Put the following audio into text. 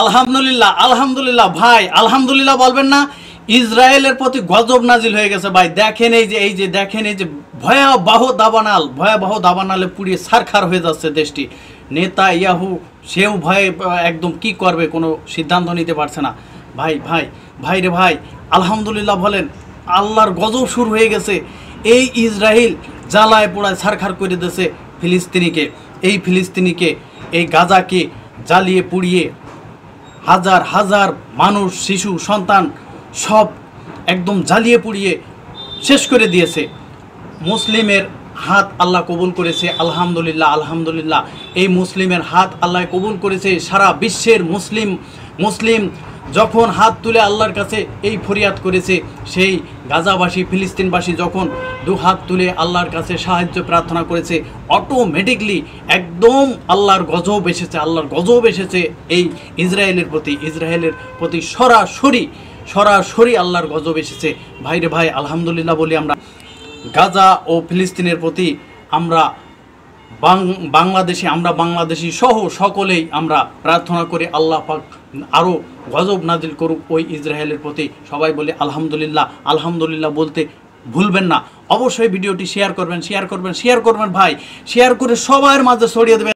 আলহামদুলিল্লাহ আলহামদুলিল্লাহ ভাই, আলহামদুলিল্লাহ বলবেন না? ইসরায়েলের প্রতি গজব নাজিল হয়ে গেছে ভাই। দেখেন এই যে ভয়াবহ দাবানালে পুড়িয়ে ছারখার হয়ে যাচ্ছে দেশটি। নেতা ইয়াহু সেও ভয়ে একদম কি করবে কোনো সিদ্ধান্ত নিতে পারছে না। ভাই ভাই ভাই রে ভাই, আলহামদুলিল্লাহ বলেন। আল্লাহর গজব শুরু হয়ে গেছে। এই ইসরায়েল জ্বালায় পোড়ায় ছারখার করে দিয়েছে ফিলিস্তিনিকে, এই গাজাকে জ্বালিয়ে পুড়িয়ে হাজার হাজার মানুষ, শিশু, সন্তান সব একদম জ্বালিয়ে পুড়িয়ে শেষ করে দিয়েছে। মুসলিমের হাত আল্লাহ কবুল করেছে, আলহামদুলিল্লাহ আলহামদুলিল্লাহ। এই মুসলিমের হাত আল্লাহ কবুল করেছে। সারা বিশ্বের মুসলিম যখন হাত তুলে আল্লাহর কাছে এই ফরিয়াদ করেছে, সেই গাজাবাসী ফিলিস্তিনবাসী যখন দু হাত তুলে আল্লাহর কাছে সাহায্য প্রার্থনা করেছে, অটোমেটিকলি একদম আল্লাহর গজব এসেছে এই ইসরায়েলের প্রতি সরাসরি আল্লাহর গজব এসেছে। ভাইরে ভাই, আলহামদুলিল্লাহ বলি আমরা। গাজা ও ফিলিস্তিনের প্রতি আমরা বাংলাদেশি সহ সকলেই আমরা প্রার্থনা করি আল্লাহ পাক আরও গজব নাজিল করুক ওই ইসরায়েলের প্রতি। সবাই বলে আলহামদুলিল্লাহ বলতে ভুলবেন না। অবশ্যই ভিডিওটি শেয়ার করবেন ভাই, শেয়ার করে সবার মাঝে ছড়িয়ে দেবেন।